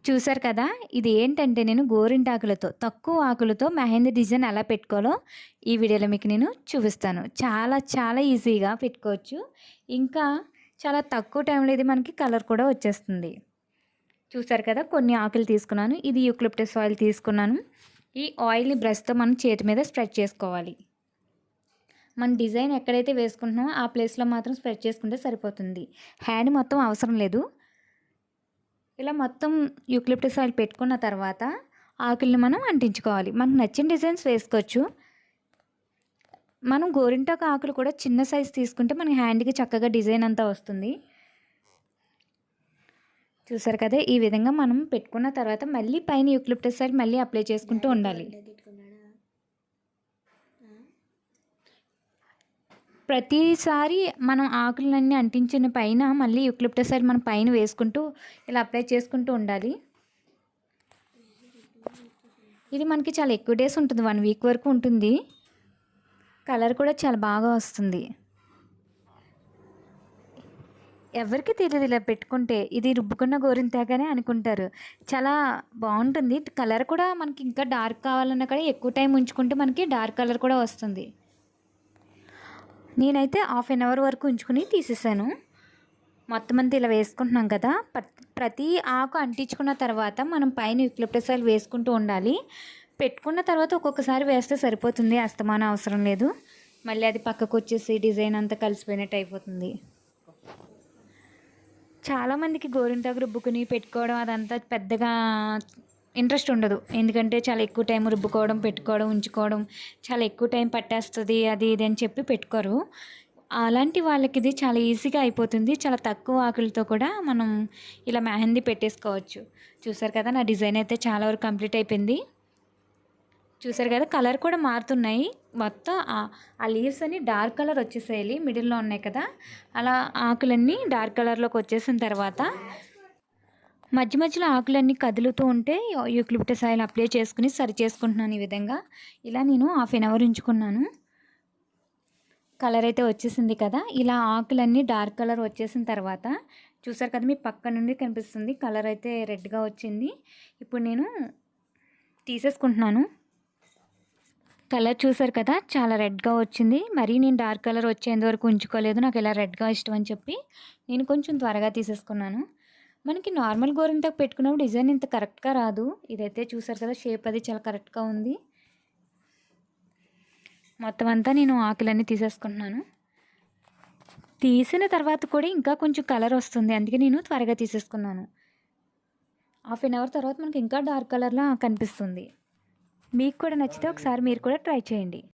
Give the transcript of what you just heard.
చూసారు కదా! ఇది ఏంటంటే నేను గోరింటాకులతో, తక్కువ ఆకులతో మెహందీ డిజైన్ ఎలా పెట్టుకోవాలో ఈ వీడియోలో మీకు నేను చూపిస్తాను. చాలా చాలా ఈజీగా పెట్టుకోవచ్చు. ఇంకా చాలా తక్కువ టైంలో ఇది మనకి కలర్ కూడా వచ్చేస్తుంది. చూసారు కదా! కొన్ని ఆకులు తీసుకున్నాను. ఇది యూకలిప్టస్ ఆయిల్ తీసుకున్నాను. ఈ ఆయిల్‌ని బ్రష్‌తో మనం చేతి మీద స్ప్రెడ్ చేసుకోవాలి. మన డిజైన్ ఎక్కడైతే వేసుకుంటున్నామో ఆ ప్లేస్‌లో మాత్రం స్ప్రెడ్ చేసుకుంటే సరిపోతుంది. హ్యాండ్ మొత్తం అవసరం లేదు. ఇలా మొత్తం యూకలిప్టస్ ఆయిల్ పెట్టుకున్న తర్వాత ఆకుల్ని మనం అంటించుకోవాలి. మనకు నచ్చిన డిజైన్స్ వేసుకోవచ్చు. మనం గోరింటాకు ఆకులు కూడా చిన్న సైజ్ తీసుకుంటే మన హ్యాండ్‌కి చక్కగా డిజైన్ అంతా వస్తుంది. చూసారు కదా! ఈ విధంగా మనం పెట్టుకున్న తర్వాత మళ్ళీ పైన యూకలిప్టస్ ఆయిల్ మళ్ళీ అప్లై చేసుకుంటూ ఉండాలి. ప్రతిసారి మనం ఆకులన్నీ అంటించిన పైన మళ్ళీ యూకలిప్టస్ ఆయిల్ మనం పైన వేసుకుంటూ ఇలా అప్లై చేసుకుంటూ ఉండాలి. ఇది మనకి చాలా ఎక్కువ డేస్ ఉంటుంది. 1 వీక్ వరకు ఉంటుంది. కలర్ కూడా చాలా బాగా వస్తుంది. ఎవరికి తెలియదు ఇలా పెట్టుకుంటే ఇది రుబ్బుకున్న గోరింటాకనే అనుకుంటారు. చాలా బాగుంటుంది. కలర్ కూడా మనకి ఇంకా డార్క్ కావాలన్నా కూడా ఎక్కువ టైం ఉంచుకుంటే మనకి డార్క్ కలర్ కూడా వస్తుంది. నేనైతే హాఫ్ అన్ అవర్ వరకు ఉంచుకుని తీసేసాను. మొత్తం అంతా ఇలా వేసుకుంటున్నాం కదా, ప్రతి ఆకు అంటించుకున్న తర్వాత మనం పైన యూకలిప్టస్ ఆయిల్ వేసుకుంటూ ఉండాలి. పెట్టుకున్న తర్వాత ఒక్కొక్కసారి వేస్తే సరిపోతుంది. అస్తమానం అవసరం లేదు. మళ్ళీ అది పక్కకు వచ్చేసి డిజైన్ అంతా కలిసిపోయినట్టు అయిపోతుంది. చాలామందికి గోరింటాకు రుబ్బుకుని పెట్టుకోవడం అదంతా పెద్దగా ఇంట్రెస్ట్ ఉండదు. ఎందుకంటే చాలా ఎక్కువ టైం రుబ్బుకోవడం, పెట్టుకోవడం, ఉంచుకోవడం చాలా ఎక్కువ టైం పట్టేస్తుంది, అది ఇది అని చెప్పి పెట్టుకోరు. అలాంటి వాళ్ళకి ఇది చాలా ఈజీగా అయిపోతుంది. చాలా తక్కువ ఆకులతో కూడా మనం ఇలా మెహందీ పెట్టేసుకోవచ్చు. చూసారు కదా, నా డిజైన్ అయితే చాలా వరకు కంప్లీట్ అయిపోయింది. చూసారు కదా, కలర్ కూడా మారుతున్నాయి. మొత్తం ఆ లీవ్స్ అన్ని డార్క్ కలర్ వచ్చేసేయాలి. మిడిల్లో ఉన్నాయి కదా, అలా ఆకులన్నీ డార్క్ కలర్లోకి వచ్చేసిన తర్వాత మధ్య మధ్యలో ఆకులన్నీ కదులుతూ ఉంటే యూకలిప్టస్ ఆయిల్ అప్లై చేసుకుని సరి చేసుకుంటున్నాను. ఈ విధంగా ఇలా నేను హాఫ్ అన్ అవర్ ఉంచుకున్నాను. కలర్ అయితే వచ్చేసింది కదా, ఇలా ఆకులన్నీ డార్క్ కలర్ వచ్చేసిన తర్వాత చూసారు కదా, మీ పక్క నుండి కనిపిస్తుంది కలర్ అయితే రెడ్గా వచ్చింది. ఇప్పుడు నేను తీసేసుకుంటున్నాను. కలర్ చూసారు కదా, చాలా రెడ్గా వచ్చింది. మరీ నేను డార్క్ కలర్ వచ్చేంత వరకు ఉంచుకోలేదు. నాకు ఇలా రెడ్గా ఇష్టం అని చెప్పి నేను కొంచెం త్వరగా తీసేసుకున్నాను. మనకి నార్మల్ గోరింటాకు పెట్టుకున్నప్పుడు డిజైన్ ఇంత కరెక్ట్గా రాదు. ఇదైతే చూసారు కదా, షేప్ అది చాలా కరెక్ట్గా ఉంది. మొత్తం అంతా నేను ఆకులన్నీ తీసేసుకుంటున్నాను. తీసిన తర్వాత కూడా ఇంకా కొంచెం కలర్ వస్తుంది, అందుకే నేను త్వరగా తీసేసుకున్నాను. హాఫ్ అన్ అవర్ తర్వాత మనకి ఇంకా డార్క్ కలర్లా కనిపిస్తుంది. మీకు కూడా నచ్చితే ఒకసారి మీరు కూడా ట్రై చేయండి.